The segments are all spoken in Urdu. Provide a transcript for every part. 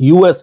US,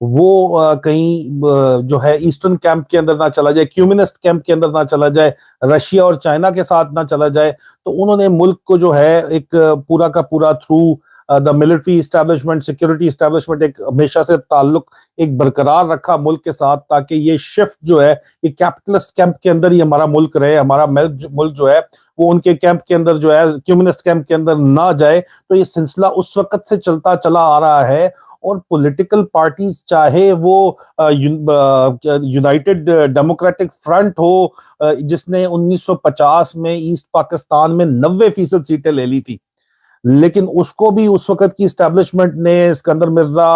وہ کہیں جو ہے ایسٹرن کیمپ کے اندر نہ چلا جائے، کمیونسٹ کیمپ کے اندر نہ چلا جائے، رشیا اور چائنا کے ساتھ نہ چلا جائے. تو انہوں نے ملک کو جو ہے ایک پورا کا پورا through the military establishment, security establishment, ایک ہمیشہ سے تعلق ایک برقرار رکھا ملک کے ساتھ، تاکہ یہ شفٹ جو ہے یہ کیپٹلسٹ کیمپ کے اندر ہی ہمارا ملک رہے، ہمارا ملک جو ہے وہ ان کے کیمپ کے اندر جو ہے کمیونسٹ کیمپ کے اندر نہ جائے. تو یہ سلسلہ اس وقت سے چلتا چلا آ رہا ہے. اور پولیٹیکل پارٹیز چاہے وہ یونائٹڈ ڈیموکریٹک فرنٹ ہو جس نے 1950 میں ایسٹ پاکستان میں 90% سیٹیں لے لی تھی، لیکن اس کو بھی اس وقت کی اسٹیبلشمنٹ نے، اسکندر مرزا،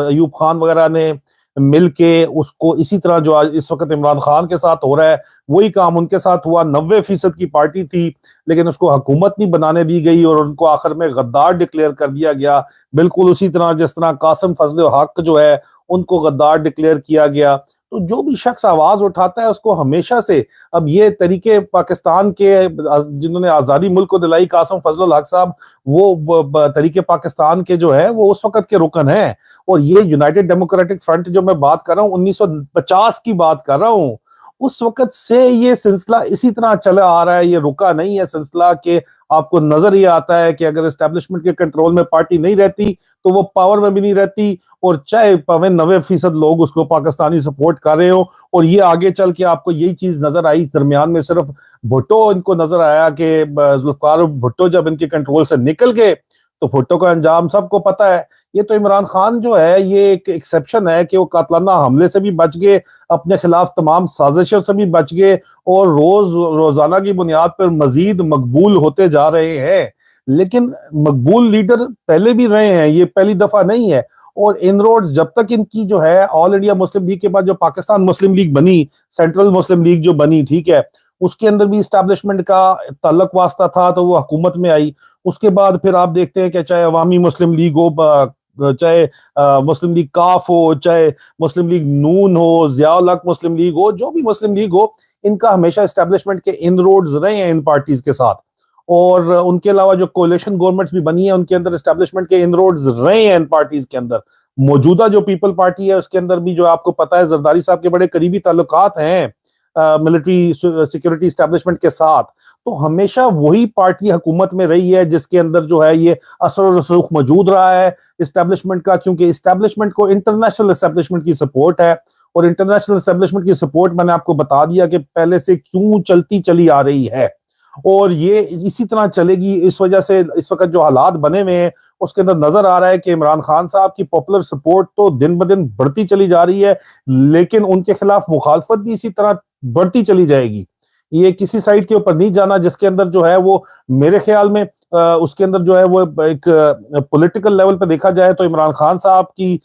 ایوب خان وغیرہ نے مل کے اس کو اسی طرح جو اس وقت عمران خان کے ساتھ ہو رہا ہے وہی کام ان کے ساتھ ہوا. 90% کی پارٹی تھی لیکن اس کو حکومت نہیں بنانے دی گئی اور ان کو آخر میں غدار ڈکلیئر کر دیا گیا، بالکل اسی طرح جس طرح قاسم فضل حق جو ہے ان کو غدار ڈکلیئر کیا گیا. تو جو بھی شخص آواز اٹھاتا ہے اس کو ہمیشہ سے، اب یہ طریقے پاکستان کے جنہوں نے آزادی ملک کو دلائی، قاسم فضل الحق صاحب، وہ طریقے پاکستان کے جو ہے وہ اس وقت کے رکن ہیں. اور یہ یونائٹڈ ڈیموکریٹک فرنٹ جو میں بات کر رہا ہوں 1950 کی بات کر رہا ہوں، اس وقت سے یہ سلسلہ اسی طرح چلا آ رہا ہے، یہ رکا نہیں ہے سلسلہ. کہ آپ کو نظر یہ آتا ہے کہ اگر اسٹیبلشمنٹ کے کنٹرول میں پارٹی نہیں رہتی تو وہ پاور میں بھی نہیں رہتی، اور چاہے 90% لوگ اس کو پاکستانی سپورٹ کر رہے ہوں. اور یہ آگے چل کے آپ کو یہی چیز نظر آئی، درمیان میں صرف بھٹو ان کو نظر آیا کہ ذوالفقار بھٹو جب ان کے کنٹرول سے نکل گئے تو بھٹو کا انجام سب کو پتا ہے. یہ تو عمران خان جو ہے یہ ایک ایکسیپشن ہے کہ وہ قاتلانہ حملے سے بھی بچ گئے، اپنے خلاف تمام سازشوں سے بھی بچ گئے، اور روزانہ کی بنیاد پر مزید مقبول ہوتے جا رہے ہیں. لیکن مقبول لیڈر پہلے بھی رہے ہیں، یہ پہلی دفعہ نہیں ہے. اور ان روڈز جب تک ان کی جو ہے آل انڈیا مسلم لیگ کے بعد جو پاکستان مسلم لیگ بنی، سینٹرل مسلم لیگ جو بنی، ٹھیک ہے، اس کے اندر بھی اسٹیبلشمنٹ کا تعلق واسطہ تھا تو وہ حکومت میں آئی. اس کے بعد پھر آپ دیکھتے ہیں کہ چاہے عوامی مسلم لیگ ہو، چاہے مسلم لیگ کاف ہو، چاہے مسلم لیگ نون ہو، ضیاء الحق مسلم لیگ ہو، جو بھی مسلم لیگ ہو، ان کا ہمیشہ اسٹیبلشمنٹ کے ان روڈز رہے ہیں ان پارٹیز کے ساتھ. اور ان کے علاوہ جو کولیشن گورنمنٹس بھی بنی ہیں ان کے اندر اسٹیبلشمنٹ کے ان روڈز رہے ہیں ان پارٹیز کے اندر. موجودہ جو پیپل پارٹی ہے اس کے اندر بھی جو آپ کو پتا ہے زرداری صاحب کے بڑے قریبی تعلقات ہیں ملٹری سیکورٹی اسٹیبلشمنٹ کے ساتھ. تو ہمیشہ وہی پارٹی حکومت میں رہی ہے جس کے اندر جو ہے یہ اثر و رسوخ موجود رہا ہے اسٹیبلشمنٹ کا، کیونکہ اسٹیبلشمنٹ کو انٹرنیشنل اسٹیبلشمنٹ کی سپورٹ ہے. اور انٹرنیشنل اسٹیبلشمنٹ کی سپورٹ میں نے آپ کو بتا دیا کہ پہلے سے کیوں چلتی چلی آ رہی ہے، اور یہ اسی طرح چلے گی. اس وجہ سے اس وقت جو حالات بنے ہوئے ہیں اس کے اندر نظر آ رہا ہے کہ عمران خان صاحب کی پاپولر سپورٹ تو دن بدن بڑھتی چلی جا رہی ہے، لیکن ان کے خلاف مخالفت بھی اسی طرح بڑھتی چلی جائے گی. یہ کسی سائٹ کے اوپر نہیں جانا جس کے اندر جو ہے وہ میرے خیال میں اس کے اندر جو ہے وہ ایک پولیٹیکل لیول پہ دیکھا جائے تو عمران خان صاحب کی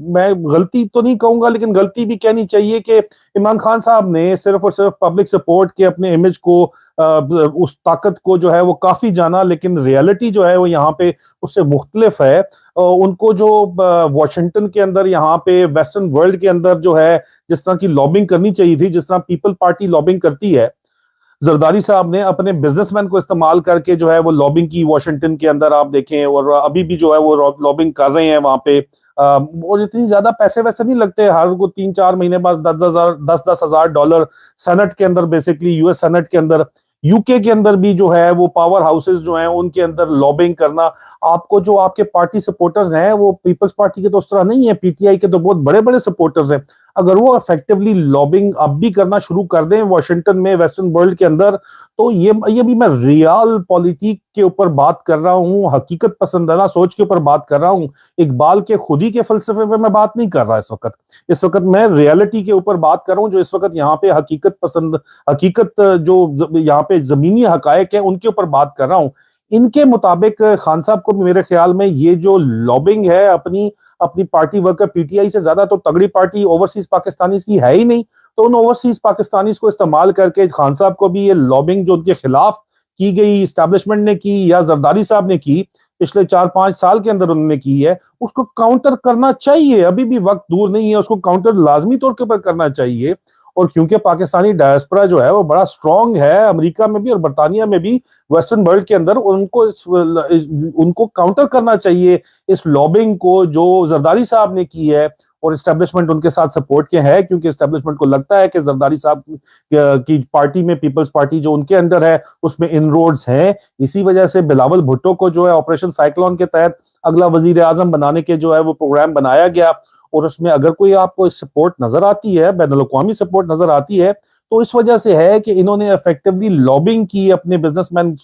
میں غلطی تو نہیں کہوں گا لیکن غلطی بھی کہنی چاہیے کہ عمران خان صاحب نے صرف اور صرف پبلک سپورٹ کے اپنے امیج کو، اس طاقت کو جو ہے وہ کافی جانا، لیکن ریالٹی جو ہے وہ یہاں پہ اس سے مختلف ہے. ان کو جو واشنگٹن کے اندر یہاں پہ ویسٹرن ورلڈ کے اندر جو ہے جس طرح کی لابنگ کرنی چاہیے تھی، جس طرح پیپل پارٹی لابنگ کرتی ہے، زرداری صاحب نے اپنے بزنس مین کو استعمال کر کے جو ہے وہ لابنگ کی واشنگٹن کے اندر آپ دیکھیں، اور ابھی بھی جو ہے وہ لابنگ کر رہے ہیں وہاں پہ. اور اتنی زیادہ پیسے ویسے نہیں لگتے، ہر کو 3-4 مہینے بعد $10,000 سینٹ کے اندر، بیسیکلی یو ایس سینٹ کے اندر، یو کے اندر بھی جو ہے وہ پاور ہاؤسز جو ہیں ان کے اندر لابنگ کرنا. آپ کو جو آپ کے پارٹی سپورٹرز ہیں وہ پیپلز پارٹی کے تو اس طرح نہیں ہے، پی ٹی آئی کے تو بہت بڑے بڑے سپورٹرز ہیں. اگر وہ افیکٹولی لابنگ اب بھی کرنا شروع کر دیں واشنگٹن میں، ویسٹرن ورلڈ کے اندر، تو یہ بھی میں ریال پالیٹک کے اوپر بات کر رہا ہوں، حقیقت پسندانہ سوچ کے اوپر بات کر رہا ہوں. اقبال کے خودی کے فلسفے پہ میں بات نہیں کر رہا اس وقت میں ریالٹی کے اوپر بات کر رہا ہوں جو اس وقت یہاں پہ حقیقت جو یہاں پہ زمینی حقائق ہیں ان کے اوپر بات کر رہا ہوں. ان کے مطابق خان صاحب کو میرے خیال میں یہ جو لابنگ ہے اپنی party worker, P T I سے زیادہ تو تگڑی پارٹی اوورسیز پاکستانیز کی ہے ہی نہیں، تو ان اوورسیز پاکستانیز کو استعمال کر کے خان صاحب کو بھی یہ لابنگ جو ان کے خلاف کی گئی اسٹیبلشمنٹ نے کی یا زرداری صاحب نے کی پچھلے 4-5 سال کے اندر انہوں نے کی ہے، اس کو کاؤنٹر کرنا چاہیے. ابھی بھی وقت دور نہیں ہے، اس کو کاؤنٹر لازمی طور کے اوپر کرنا چاہیے. اور کیونکہ پاکستانی ڈائسپورا جو ہے وہ بڑا سٹرونگ ہے امریکہ میں بھی اور برطانیہ میں بھی ویسٹرن ورلڈ کے اندر، ان کو کاؤنٹر کرنا چاہیے اس لابنگ کو جو زرداری صاحب نے کی ہے، اور اسٹیبلشمنٹ ان کے ساتھ سپورٹ کے ہے، کیونکہ اسٹیبلشمنٹ کو لگتا ہے کہ زرداری صاحب کی پارٹی میں، پیپلز پارٹی جو ان کے اندر ہے اس میں ان روڈز ہیں۔ اسی وجہ سے بلاول بھٹو کو جو ہے آپریشن سائیکلون کے تحت اگلا وزیر اعظم بنانے کے جو ہے وہ پروگرام بنایا گیا، اور اس میں اگر کوئی آپ کو سپورٹ نظر آتی ہے، بین الاقوامی سپورٹ نظر آتی ہے، تو اس وجہ سے ہے کہ انہوں نے ایفیکٹولی لابنگ کی، اپنے بزنس مین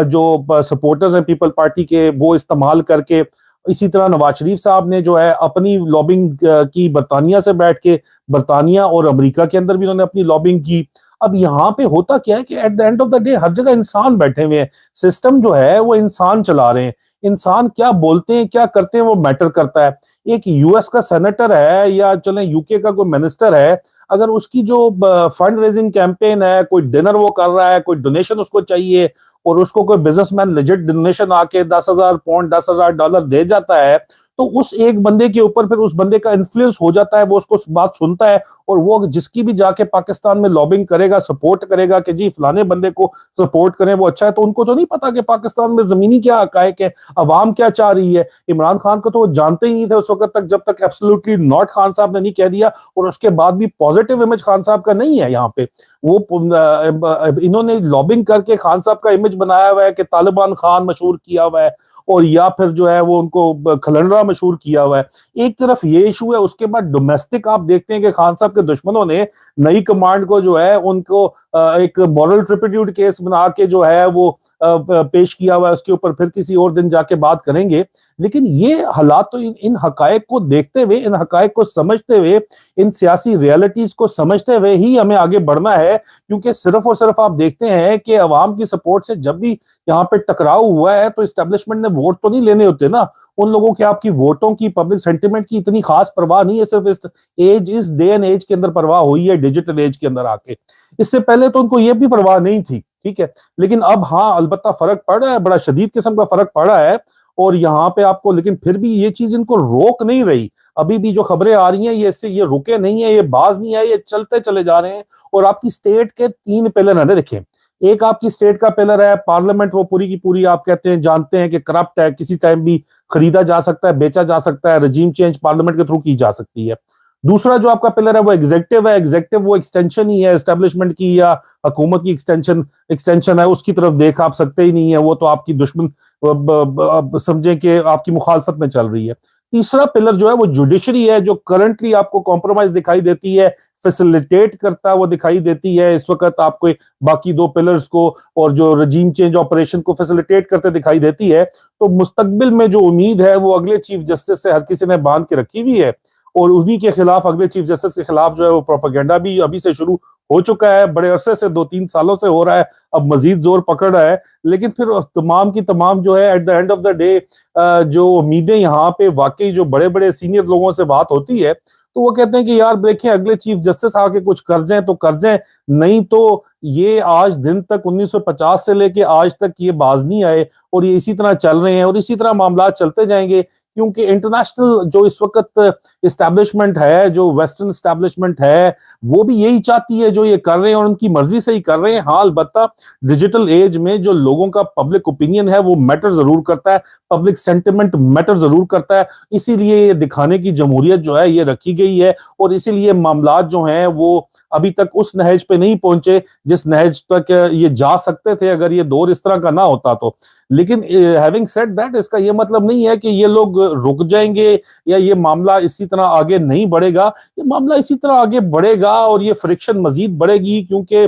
جو سپورٹرز ہیں پیپل پارٹی کے وہ استعمال کر کے۔ اسی طرح نواز شریف صاحب نے جو ہے اپنی لابنگ کی برطانیہ سے بیٹھ کے، برطانیہ اور امریکہ کے اندر بھی انہوں نے اپنی لابنگ کی۔ اب یہاں پہ ہوتا کیا ہے کہ at the end of the day ہر جگہ انسان بیٹھے ہوئے ہیں، سسٹم جو ہے وہ انسان چلا رہے ہیں، انسان کیا بولتے ہیں کیا کرتے ہیں وہ میٹر کرتا ہے۔ ایک یو ایس کا سینیٹر ہے یا چلیں یو کے کا کوئی منسٹر ہے، اگر اس کی جو فنڈ ریزنگ کیمپین ہے، کوئی ڈنر وہ کر رہا ہے، کوئی ڈونیشن اس کو چاہیے، اور اس کو کوئی بزنس مین لیجٹ ڈونیشن آ کے $10,000 $10,000 دے جاتا ہے، تو اس ایک بندے کے اوپر پھر اس بندے کا انفلوئنس ہو جاتا ہے، وہ اس کو بات سنتا ہے، اور وہ جس کی بھی جا کے پاکستان میں لابنگ کرے گا، سپورٹ کرے گا کہ جی فلانے بندے کو سپورٹ کریں وہ اچھا ہے، تو ان کو تو نہیں پتا کہ پاکستان میں زمینی کیا حقائق ہے، عوام کیا چاہ رہی ہے۔ عمران خان کو تو وہ جانتے ہی نہیں تھے اس وقت تک جب تک ایبسولوٹلی ناٹ خان صاحب نے نہیں کہہ دیا، اور اس کے بعد بھی پازیٹیو امیج خان صاحب کا نہیں ہے یہاں پہ۔ وہ انہوں نے لابنگ کر کے خان صاحب کا امیج بنایا ہوا ہے کہ طالبان خان مشہور کیا ہوا ہے، اور یا پھر جو ہے وہ ان کو کھلنڈرا مشہور کیا ہوا ہے۔ ایک طرف یہ ایشو ہے، اس کے بعد ڈومیسٹک آپ دیکھتے ہیں کہ خان صاحب کے دشمنوں نے نئی کمانڈ کو جو ہے ان کو ایک مورل ٹرپیٹیوڈ کیس بنا کے جو ہے وہ پیش کیا ہوا ہے، اس کے اوپر پھر کسی اور دن جا کے بات کریں گے۔ لیکن یہ حالات تو ان حقائق کو دیکھتے ہوئے، ان حقائق کو سمجھتے ہوئے، ان سیاسی ریالٹیز کو سمجھتے ہوئے ہی ہمیں آگے بڑھنا ہے، کیونکہ صرف اور صرف آپ دیکھتے ہیں کہ عوام کی سپورٹ سے جب بھی یہاں پہ ٹکراؤ ہوا ہے تو اسٹیبلشمنٹ نے ووٹ تو نہیں لینے ہوتے نا، ان لوگوں کے آپ کی ووٹوں کی، پبلک سینٹیمنٹ کی اتنی خاص پرواہ نہیں ہے، صرف اس ڈے اینڈ ایج کے اندر پرواہ ہوئی ہے، ڈیجیٹل ایج کے اندر آ کے۔ اس سے پہلے تو ان کو یہ بھی پرواہ نہیں تھی، ٹھیک ہے، لیکن اب ہاں البتہ فرق پڑ رہا ہے، بڑا شدید قسم کا فرق پڑ رہا ہے، اور یہاں پہ آپ کو، لیکن پھر بھی یہ چیز ان کو روک نہیں رہی۔ ابھی بھی جو خبریں آ رہی ہیں یہ اس سے یہ رکے نہیں ہیں، یہ باز نہیں آئے، یہ چلتے چلے جا رہے ہیں۔ اور آپ کی سٹیٹ کے 3 پلر ہیں، دیکھیں، ایک آپ کی سٹیٹ کا پلر ہے پارلیمنٹ، وہ پوری کی پوری آپ کہتے ہیں جانتے ہیں کہ کرپٹ ہے، کسی ٹائم بھی خریدا جا سکتا ہے، بیچا جا سکتا ہے، رجیم چینج پارلیمنٹ کے تھرو کی جا سکتی ہے۔ دوسرا جو آپ کا پلر ہے وہ ایگزیکٹو ہے، ایگزیکٹو وہ ایکسٹینشن ہی ہے اسٹیبلشمنٹ کی یا حکومت کی ایکسٹینشن ہے، اس کی طرف دیکھ آپ سکتے ہی نہیں ہے، وہ تو آپ کی دشمن سمجھیں کہ آپ کی مخالفت میں چل رہی ہے۔ تیسرا پلر جو ہے وہ جوڈیشری ہے، جو کرنٹلی آپ کو کمپرومائز دکھائی دیتی ہے، فیسیلیٹیٹ کرتا وہ دکھائی دیتی ہے اس وقت آپ کو، باقی 2 پلرز کو اور جو رجیم چینج آپریشن کو فیسیلیٹیٹ کرتے دکھائی دیتی ہے۔ تو مستقبل میں جو امید ہے وہ اگلے چیف جسٹس سے ہر کسی نے باندھ کے رکھی ہوئی ہے، اور انہی کے خلاف، اگلے چیف جسٹس کے خلاف جو ہے وہ پروپیگنڈا بھی ابھی سے شروع ہو چکا ہے، بڑے عرصے سے 2-3 سالوں سے ہو رہا ہے، اب مزید زور پکڑ رہا ہے۔ لیکن پھر تمام کی تمام جو ہے at the end of the day جو امیدیں یہاں پہ واقعی جو بڑے بڑے سینئر لوگوں سے بات ہوتی ہے تو وہ کہتے ہیں کہ یار دیکھیں اگلے چیف جسٹس آ کے کچھ کر جائیں تو کر جائیں، نہیں تو یہ آج دن تک 1950 سے لے کے آج تک یہ باز نہیں آئے، اور یہ اسی طرح چل رہے ہیں، اور اسی طرح معاملات چلتے جائیں گے، کیونکہ انٹرنیشنل جو اس وقت اسٹیبلشمنٹ ہے، جو ویسٹرن اسٹیبلشمنٹ ہے، وہ بھی یہی چاہتی ہے جو یہ کر رہے ہیں، اور ان کی مرضی سے ہی کر رہے ہیں۔ ہاں البتہ ڈیجیٹل ایج میں جو لوگوں کا پبلک اوپینین ہے وہ میٹر ضرور کرتا ہے، پبلک سینٹیمنٹ میٹر ضرور کرتا ہے، اسی لیے یہ دکھانے کی جمہوریت جو ہے یہ رکھی گئی ہے، اور اسی لیے معاملات جو ہیں وہ ابھی تک اس نہج پہ نہیں پہنچے جس نہج تک یہ جا سکتے تھے اگر یہ دور اس طرح کا نہ ہوتا تو۔ لیکن ہیونگ سیڈ دیٹ، اس کا یہ مطلب نہیں ہے کہ یہ لوگ رک جائیں گے یا یہ معاملہ اسی طرح آگے نہیں بڑھے گا، یہ معاملہ اسی طرح آگے بڑھے گا، اور یہ فرکشن مزید بڑھے گی، کیونکہ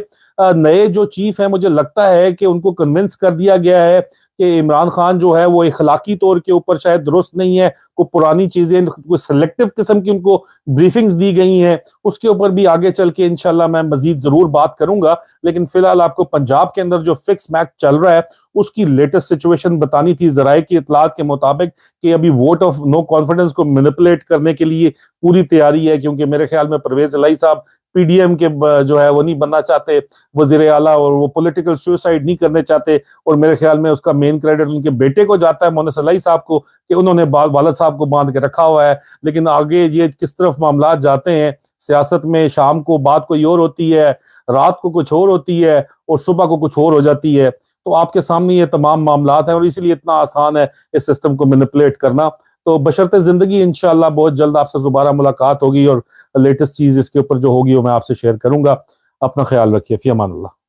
نئے جو چیف ہیں مجھے لگتا ہے کہ ان کو کنونس کر دیا گیا ہے کہ عمران خان جو ہے وہ اخلاقی طور کے اوپر شاید درست نہیں ہے، کوئی پرانی چیزیں، کوئی سلیکٹیو قسم کی ان کو بریفنگز دی گئی ہیں، اس کے اوپر بھی آگے چل کے انشاءاللہ میں مزید ضرور بات کروں گا۔ لیکن فی الحال آپ کو پنجاب کے اندر جو فکس میچ چل رہا ہے اس کی لیٹسٹ سچویشن بتانی تھی، ذرائع کی اطلاعات کے مطابق کہ ابھی ووٹ آف نو کانفیڈنس کو مینیپولیٹ کرنے کے لیے پوری تیاری ہے، کیونکہ میرے خیال میں پرویز الہی صاحب پی ڈی ایم کے جو ہے وہ نہیں بننا چاہتے وزیر اعلیٰ، اور وہ پولیٹیکل سوسائڈ نہیں کرنے چاہتے، اور میرے خیال میں اس کا مین کریڈٹ ان کے بیٹے کو جاتا ہے، مونس صلاحی صاحب کو، کہ انہوں نے والد صاحب کو باندھ کے رکھا ہوا ہے۔ لیکن آگے یہ کس طرف معاملات جاتے ہیں سیاست میں، شام کو بات کوئی اور ہوتی ہے، رات کو کچھ اور ہوتی ہے، اور صبح کو کچھ اور ہو جاتی ہے۔ تو آپ کے سامنے یہ تمام معاملات ہیں، اور اسی لیے اتنا آسان ہے اس سسٹم کو مینپولیٹ کرنا۔ تو بشرط زندگی انشاءاللہ بہت جلد آپ سے دوبارہ ملاقات ہوگی، اور لیٹسٹ چیز اس کے اوپر جو ہوگی وہ میں آپ سے شیئر کروں گا۔ اپنا خیال رکھیے، فی امان اللہ۔